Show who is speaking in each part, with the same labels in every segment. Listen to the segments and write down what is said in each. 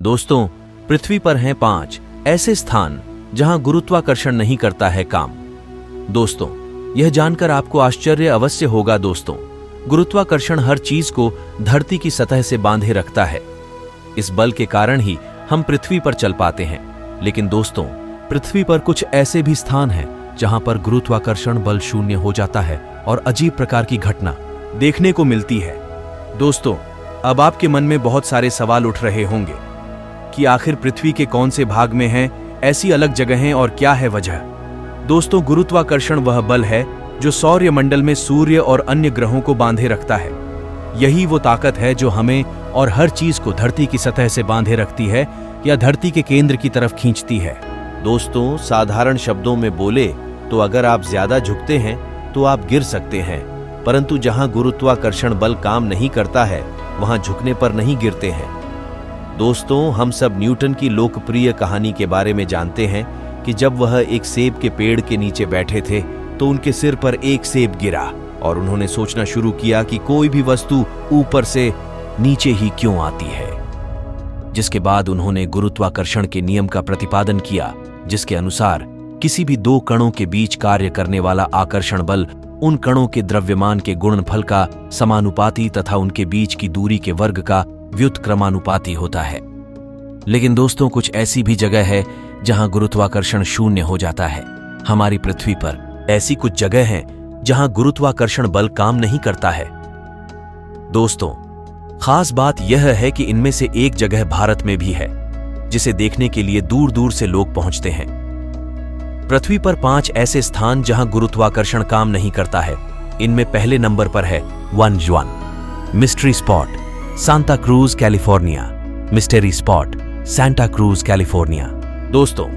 Speaker 1: दोस्तों, पृथ्वी पर हैं 5 ऐसे स्थान जहां गुरुत्वाकर्षण नहीं करता है काम। दोस्तों, यह जानकर आपको आश्चर्य अवश्य होगा। दोस्तों, गुरुत्वाकर्षण हर चीज को धरती की सतह से बांधे रखता है। इस बल के कारण ही हम पृथ्वी पर चल पाते हैं। लेकिन दोस्तों, पृथ्वी पर कुछ ऐसे भी स्थान हैं जहां पर गुरुत्वाकर्षण बल शून्य हो जाता है और अजीब प्रकार की घटना देखने को मिलती है। दोस्तों, अब आपके मन में बहुत सारे सवाल उठ रहे होंगे कि आखिर पृथ्वी के कौन से भाग में हैं ऐसी अलग जगहें और क्या है वजह। दोस्तों, गुरुत्वाकर्षण वह बल है जो सौर्य मंडल में सूर्य और अन्य ग्रहों को बांधे रखता है। यही वो ताकत है जो हमें और हर चीज को धरती की सतह से बांधे रखती है या धरती के केंद्र की तरफ खींचती है। दोस्तों, साधारण शब्दों में बोले तो अगर आप ज्यादा झुकते हैं तो आप गिर सकते हैं, परंतु जहां गुरुत्वाकर्षण बल काम नहीं करता है वहां झुकने पर नहीं गिरते हैं। दोस्तों, हम सब न्यूटन की लोकप्रिय कहानी के बारे में जानते हैं कि जब वह एक सेब के पेड़ के नीचे बैठे थे तो उनके सिर पर एक सेब गिरा और उन्होंने सोचना शुरू किया कि कोई भी वस्तु ऊपर से नीचे ही क्यों आती है। जिसके बाद उन्होंने गुरुत्वाकर्षण के नियम का प्रतिपादन किया, जिसके अनुसार किसी भी 2 कणों के बीच कार्य करने वाला आकर्षण बल उन कणों के द्रव्यमान के गुणनफल का समानुपाती तथा उनके बीच की दूरी के वर्ग का व्युत्क्रमानुपाती होता है। लेकिन दोस्तों, कुछ ऐसी भी जगह है जहां गुरुत्वाकर्षण शून्य हो जाता है। हमारी पृथ्वी पर ऐसी कुछ जगह हैं जहां गुरुत्वाकर्षण बल काम नहीं करता है। दोस्तों, खास बात यह है कि इनमें से एक जगह भारत में भी है, जिसे देखने के लिए दूर दूर से लोग पहुंचते हैं। पृथ्वी पर 5 ऐसे स्थान जहां गुरुत्वाकर्षण काम नहीं करता है। इनमें पहले नंबर पर है वनजुआन, mystery spot, Santa Cruz California, mystery spot, Santa Cruz California. दोस्तों,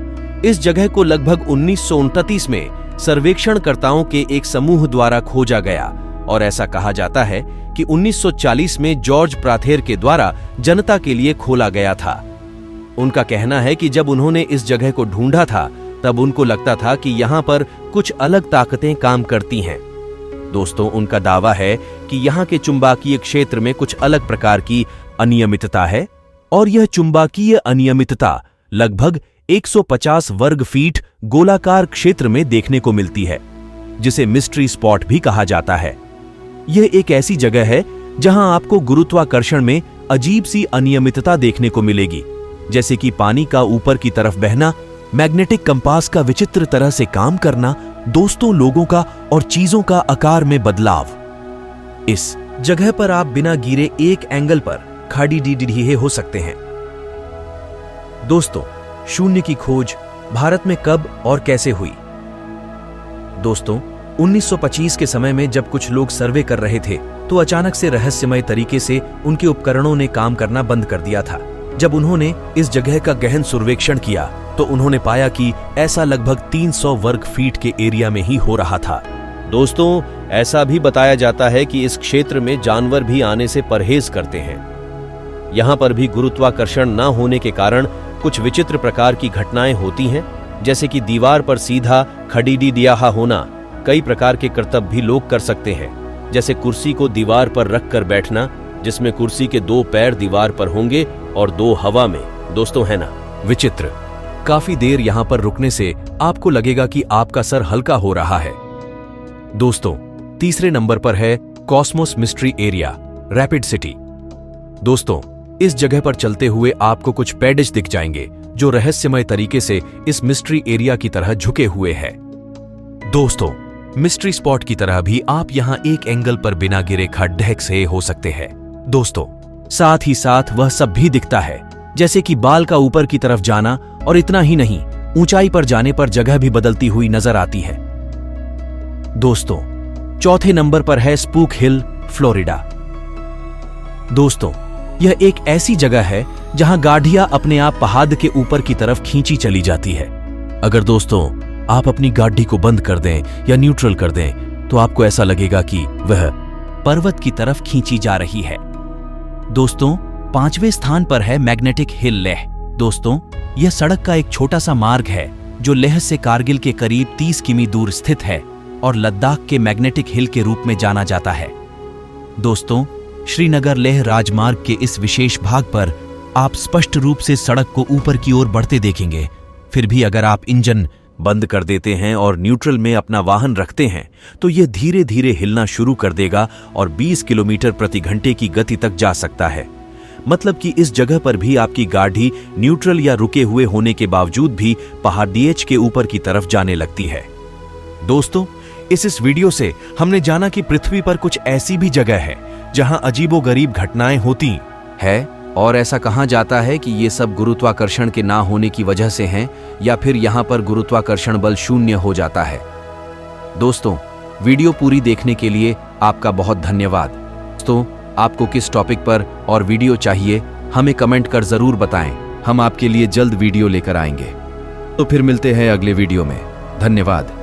Speaker 1: इस जगह को लगभग 1929 में सर्वेक्षणकर्ताओं के एक समूह द्वारा खोजा गया और ऐसा कहा जाता है कि 1940 में जॉर्ज प्राथेर के द्वारा जनता के लिए खोला गया था। उनका कहना है कि जब उन्होंने इस जगह को ढूंढा था तब उनको लगता था कि यहां पर कुछ अलग ताकतें काम करती हैं। दोस्तों, उनका दावा है कि यहां के चुंबकीय क्षेत्र में कुछ अलग प्रकार की अनियमितता है और यह चुंबकीय अनियमितता लगभग 150 वर्ग फीट गोलाकार क्षेत्र में देखने को मिलती है, जिसे मिस्ट्री स्पॉट भी कहा जाता है। यह एक ऐसी जगह है जहां आपको गुरुत्वाकर्षण में अजीब सी अनियमितता देखने को मिलेगी, जैसे कि पानी का ऊपर की तरफ बहना, मैग्नेटिक कंपास का विचित्र तरह से काम करना, दोस्तों, लोगों का और चीजों का आकार में बदलाव। इस जगह पर आप बिना गिरे एक एंगल पर खड़ी ढीहे हो सकते हैं। दोस्तों, शून्य की खोज भारत में कब और कैसे हुई? दोस्तों, 1925 के समय में जब कुछ लोग सर्वे कर रहे थे तो अचानक से रहस्यमय तरीके से उनके उपकरणों ने काम करना बंद कर दिया था। जब उन्होंने इस जगह का गहन सर्वेक्षण किया तो उन्होंने पाया कि ऐसा लगभग 300 वर्ग फीट के एरिया में ही हो रहा था। दोस्तों, ऐसा भी बताया जाता है कि इस क्षेत्र में जानवर भी आने से परहेज करते हैं। यहां पर भी गुरुत्वाकर्षण न होने के कारण कुछ विचित्र प्रकार की घटनाएं होती हैं, जैसे कि दीवार पर सीधा खड़ी दियाहा होना। कई प्रकार के करतब भी लोग कर सकते हैं, जैसे कुर्सी को दीवार पर रखकर बैठना, जिसमें कुर्सी के 2 पैर दीवार पर होंगे और 2 हवा में। दोस्तों, है ना विचित्र? काफी देर यहां पर रुकने से आपको लगेगा कि आपका सर हल्का हो रहा है। दोस्तों, तीसरे नंबर पर है Cosmos mystery area, rapid city. दोस्तों, इस जगह पर चलते हुए आपको कुछ पैडेज दिख जाएंगे जो रहस्यमय तरीके से इस मिस्ट्री एरिया की तरह झुके हुए हैं। दोस्तों, मिस्ट्री स्पॉट की तरह भी आप यहां एक एंगल पर बिना गिरे खड्डे से हो सकते हैं। दोस्तों, साथ ही साथ वह सब भी दिखता है, जैसे कि बाल का ऊपर की तरफ जाना, और इतना ही नहीं, ऊंचाई पर जाने पर जगह भी बदलती हुई नजर आती है। दोस्तों, चौथे नंबर पर है स्पूक हिल, फ्लोरिडा। दोस्तों, यह एक ऐसी जगह है जहां गाड़ियां अपने आप पहाड़ के ऊपर की तरफ खींची चली जाती है। अगर दोस्तों आप अपनी गाड़ी को बंद कर दें या न्यूट्रल कर दें तो आपको ऐसा लगेगा कि वह पर्वत की तरफ खींची जा रही है। दोस्तों, 5वें स्थान पर है मैग्नेटिक हिल, लेह। दोस्तों, यह सड़क का एक छोटा सा मार्ग है जो लेह से कारगिल के करीब 30 किमी दूर स्थित है और लद्दाख के मैग्नेटिक हिल के रूप में जाना जाता है। दोस्तों, श्रीनगर लेह राजमार्ग के इस विशेष भाग पर आप स्पष्ट रूप से सड़क को ऊपर की ओर बढ़ते देखेंगे। फिर भी अगर आप इंजन बंद कर देते हैं और न्यूट्रल में अपना वाहन रखते हैं तो यह धीरे धीरे हिलना शुरू कर देगा और 20 किलोमीटर प्रति घंटे की गति तक जा सकता है। मतलब कि इस जगह पर भी आपकी गाड़ी न्यूट्रल या रुके हुए होने के बावजूद भी पहाड़ीएच के ऊपर की तरफ जाने लगती है। दोस्तों, इस वीडियो से हमने जाना कि पृथ्वी पर कुछ ऐसी भी जगह है जहां अजीबोगरीब घटनाएं होती है, और ऐसा कहा जाता है कि ये सब गुरुत्वाकर्षण के ना होने की वजह से हैं या फिर यहां पर गुरुत्वाकर्षण बल शून्य हो जाता है। दोस्तों, वीडियो पूरी देखने के लिए आपका बहुत धन्यवाद। दोस्तों, आपको किस टॉपिक पर और वीडियो चाहिए हमें कमेंट कर जरूर बताएं। हम आपके लिए जल्द वीडियो लेकर आएंगे। तो फिर मिलते हैं अगले वीडियो में। धन्यवाद।